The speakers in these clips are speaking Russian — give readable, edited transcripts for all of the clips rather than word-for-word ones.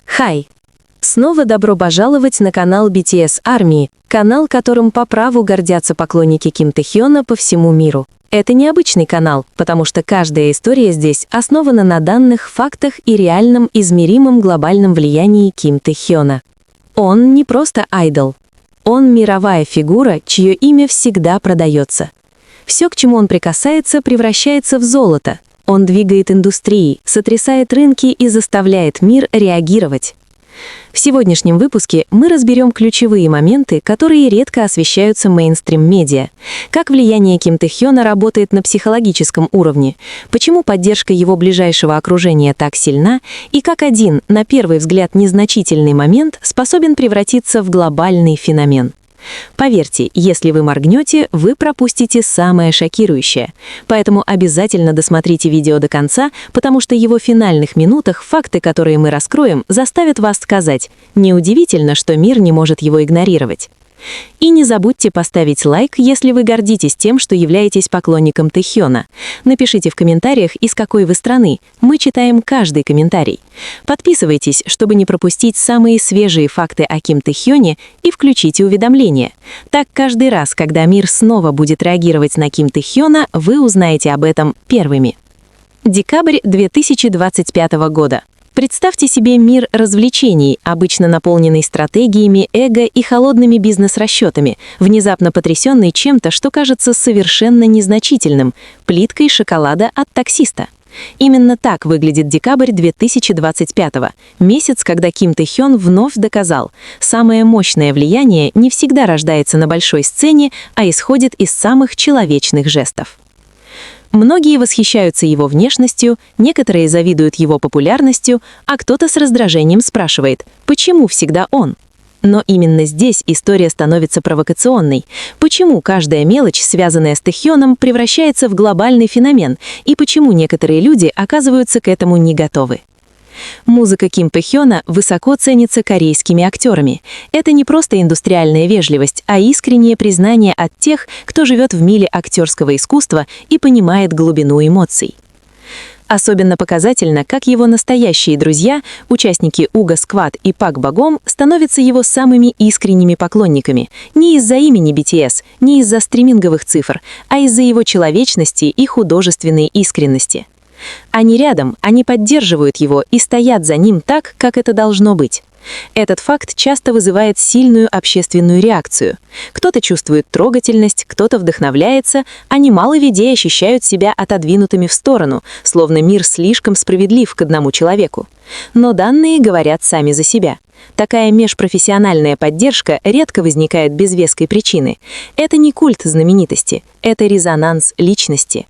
Хай! Снова добро пожаловать на канал BTS Army, канал, которым по праву гордятся поклонники Ким Тэ-хёна по всему миру. Это необычный канал, потому что каждая история здесь основана на данных, фактах и реальном измеримом глобальном влиянии Ким Тэ-хёна. Он не просто айдол. Он мировая фигура, чье имя всегда продается. Все, к чему он прикасается, превращается в золото. Он двигает индустрией, сотрясает рынки и заставляет мир реагировать. В сегодняшнем выпуске мы разберем ключевые моменты, которые редко освещаются мейнстрим-медиа. Как влияние Ким Тэ-хёна работает на психологическом уровне, почему поддержка его ближайшего окружения так сильна, и как один, на первый взгляд, незначительный момент способен превратиться в глобальный феномен. Поверьте, если вы моргнете, вы пропустите самое шокирующее. Поэтому обязательно досмотрите видео до конца, потому что в его финальных минутах факты, которые мы раскроем, заставят вас сказать: неудивительно, что мир не может его игнорировать. И не забудьте поставить лайк, если вы гордитесь тем, что являетесь поклонником Тэ-хёна. Напишите в комментариях, из какой вы страны. Мы читаем каждый комментарий. Подписывайтесь, чтобы не пропустить самые свежие факты о Ким Тэ-хёне, и включите уведомления. Так каждый раз, когда мир снова будет реагировать на Ким Тэ-хёна, вы узнаете об этом первыми. Декабрь 2025 года. Представьте себе мир развлечений, обычно наполненный стратегиями, эго и холодными бизнес-расчетами, внезапно потрясенный чем-то, что кажется совершенно незначительным – плиткой шоколада от таксиста. Именно так выглядит декабрь 2025-го, месяц, когда Ким Тэ-хён вновь доказал: самое мощное влияние не всегда рождается на большой сцене, а исходит из самых человечных жестов. Многие восхищаются его внешностью, некоторые завидуют его популярностью, а кто-то с раздражением спрашивает, почему всегда он? Но именно здесь история становится провокационной. Почему каждая мелочь, связанная с Тэ-хёном, превращается в глобальный феномен, и почему некоторые люди оказываются к этому не готовы? Музыка Ким Тэ-хёна высоко ценится корейскими актерами. Это не просто индустриальная вежливость, а искреннее признание от тех, кто живет в мире актерского искусства и понимает глубину эмоций. Особенно показательно, как его настоящие друзья, участники Уга Сквад и Пак Богом, становятся его самыми искренними поклонниками. Не из-за имени BTS, не из-за стриминговых цифр, а из-за его человечности и художественной искренности. Они рядом, они поддерживают его и стоят за ним так, как это должно быть. Этот факт часто вызывает сильную общественную реакцию. Кто-то чувствует трогательность, кто-то вдохновляется, а немало людей ощущают себя отодвинутыми в сторону, словно мир слишком справедлив к одному человеку. Но данные говорят сами за себя. Такая межпрофессиональная поддержка редко возникает без веской причины. Это не культ знаменитости, это резонанс личности.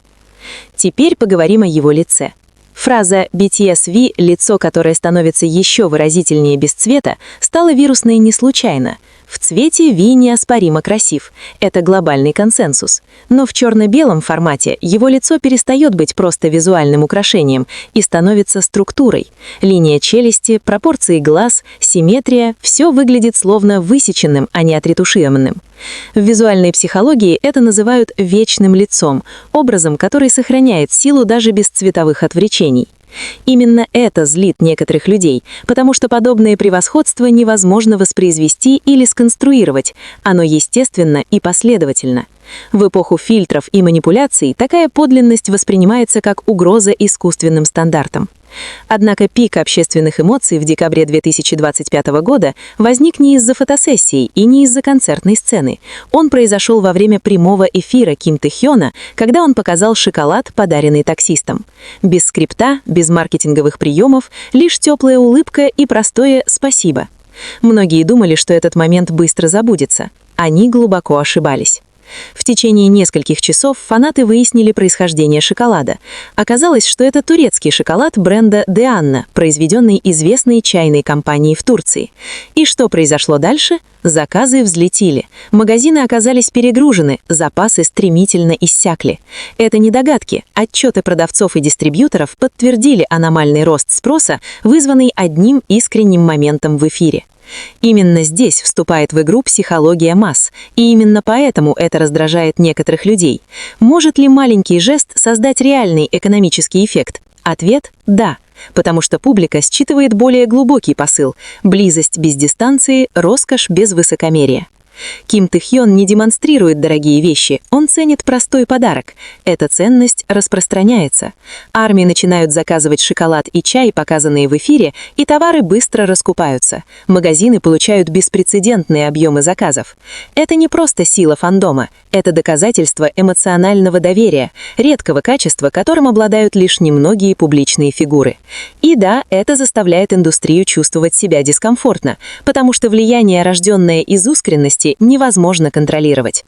Теперь поговорим о его лице. Фраза «BTS V» — лицо, которое становится еще выразительнее без цвета, стала вирусной не случайно. В цвете V неоспоримо красив. Это глобальный консенсус. Но в черно-белом формате его лицо перестает быть просто визуальным украшением и становится структурой. Линия челюсти, пропорции глаз, симметрия — все выглядит словно высеченным, а не отретушированным. В визуальной психологии это называют вечным лицом, образом, который сохраняет силу даже без цветовых отвлечений. Именно это злит некоторых людей, потому что подобное превосходство невозможно воспроизвести или сконструировать, оно естественно и последовательно. В эпоху фильтров и манипуляций такая подлинность воспринимается как угроза искусственным стандартам. Однако пик общественных эмоций в декабре 2025 года возник не из-за фотосессий и не из-за концертной сцены. Он произошел во время прямого эфира Ким Тэ-хёна, когда он показал шоколад, подаренный таксистом. Без скрипта, без маркетинговых приемов, лишь теплая улыбка и простое «спасибо». Многие думали, что этот момент быстро забудется. Они глубоко ошибались. В течение нескольких часов фанаты выяснили происхождение шоколада. Оказалось, что это турецкий шоколад бренда Деанна, произведенный известной чайной компанией в Турции. И что произошло дальше? Заказы взлетели. Магазины оказались перегружены, запасы стремительно иссякли. Это не догадки. Отчеты продавцов и дистрибьюторов подтвердили аномальный рост спроса, вызванный одним искренним моментом в эфире. Именно здесь вступает в игру психология масс, и именно поэтому это раздражает некоторых людей. Может ли маленький жест создать реальный экономический эффект? Ответ – да. потому что публика считывает более глубокий посыл – близость без дистанции, роскошь без высокомерия. Ким Тэ-хён не демонстрирует дорогие вещи, он ценит простой подарок. Эта ценность распространяется. Армии начинают заказывать шоколад и чай, показанные в эфире, и товары быстро раскупаются. Магазины получают беспрецедентные объемы заказов. Это не просто сила фандома, это доказательство эмоционального доверия, редкого качества, которым обладают лишь немногие публичные фигуры. И да, это заставляет индустрию чувствовать себя дискомфортно, потому что влияние, рожденное из искренности, невозможно контролировать.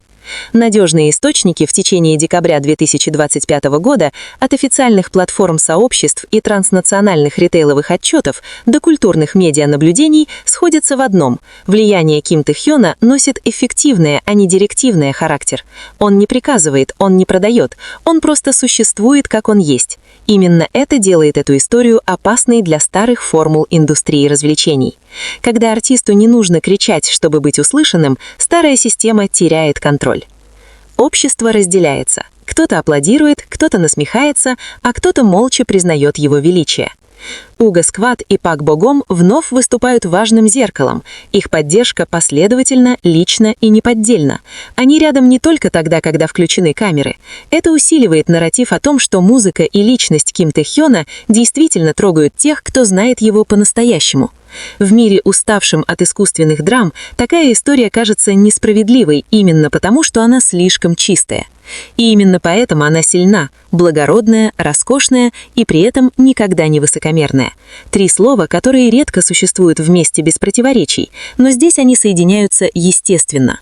Надежные источники в течение декабря 2025 года от официальных платформ сообществ и транснациональных ритейловых отчетов до культурных медианаблюдений сходятся в одном – влияние Ким Тэ-хёна носит эффективный, а не директивный характер. Он не приказывает, он не продает, он просто существует, как он есть. Именно это делает эту историю опасной для старых формул индустрии развлечений. Когда артисту не нужно кричать, чтобы быть услышанным, старая система теряет контроль. Общество разделяется. Кто-то аплодирует, кто-то насмехается, а кто-то молча признает его величие. Уго Сквад и Пак Богом вновь выступают важным зеркалом. Их поддержка последовательна, лична и неподдельна. Они рядом не только тогда, когда включены камеры. Это усиливает нарратив о том, что музыка и личность Ким Тэ-хёна действительно трогают тех, кто знает его по-настоящему. В мире, уставшем от искусственных драм, такая история кажется несправедливой именно потому, что она слишком чистая. И именно поэтому она сильна, благородная, роскошная и при этом никогда не высокомерная. Три слова, которые редко существуют вместе без противоречий, но здесь они соединяются естественно.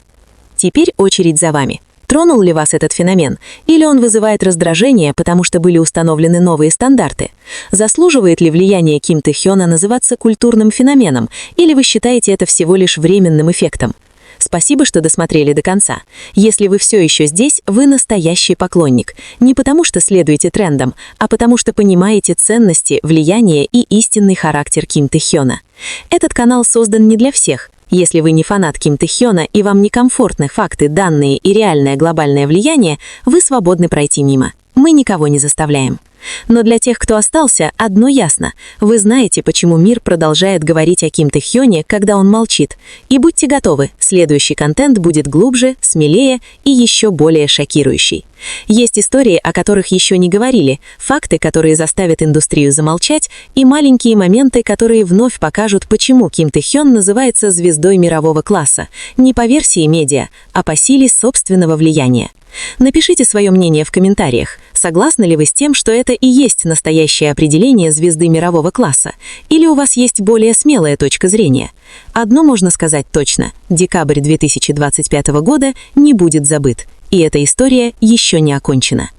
Теперь очередь за вами. Тронул ли вас этот феномен? Или он вызывает раздражение, потому что были установлены новые стандарты? Заслуживает ли влияние Ким Тэ-хёна называться культурным феноменом? Или вы считаете это всего лишь временным эффектом? Спасибо, что досмотрели до конца. Если вы все еще здесь, вы настоящий поклонник. Не потому что следуете трендам, а потому что понимаете ценности, влияние и истинный характер Ким Тэ-хёна. Этот канал создан не для всех. Если вы не фанат Ким Тэ-хёна и вам некомфортны факты, данные и реальное глобальное влияние, вы свободны пройти мимо. Мы никого не заставляем. Но для тех, кто остался, одно ясно. Вы знаете, почему мир продолжает говорить о Ким Тэ-хёне, когда он молчит. И будьте готовы, следующий контент будет глубже, смелее и еще более шокирующий. Есть истории, о которых еще не говорили, факты, которые заставят индустрию замолчать, и маленькие моменты, которые вновь покажут, почему Ким Тэ-хён называется звездой мирового класса. Не по версии медиа, а по силе собственного влияния. Напишите свое мнение в комментариях. Согласны ли вы с тем, что это и есть настоящее определение звезды мирового класса? Или у вас есть более смелая точка зрения? Одно можно сказать точно. Декабрь 2025 года не будет забыт. И эта история еще не окончена.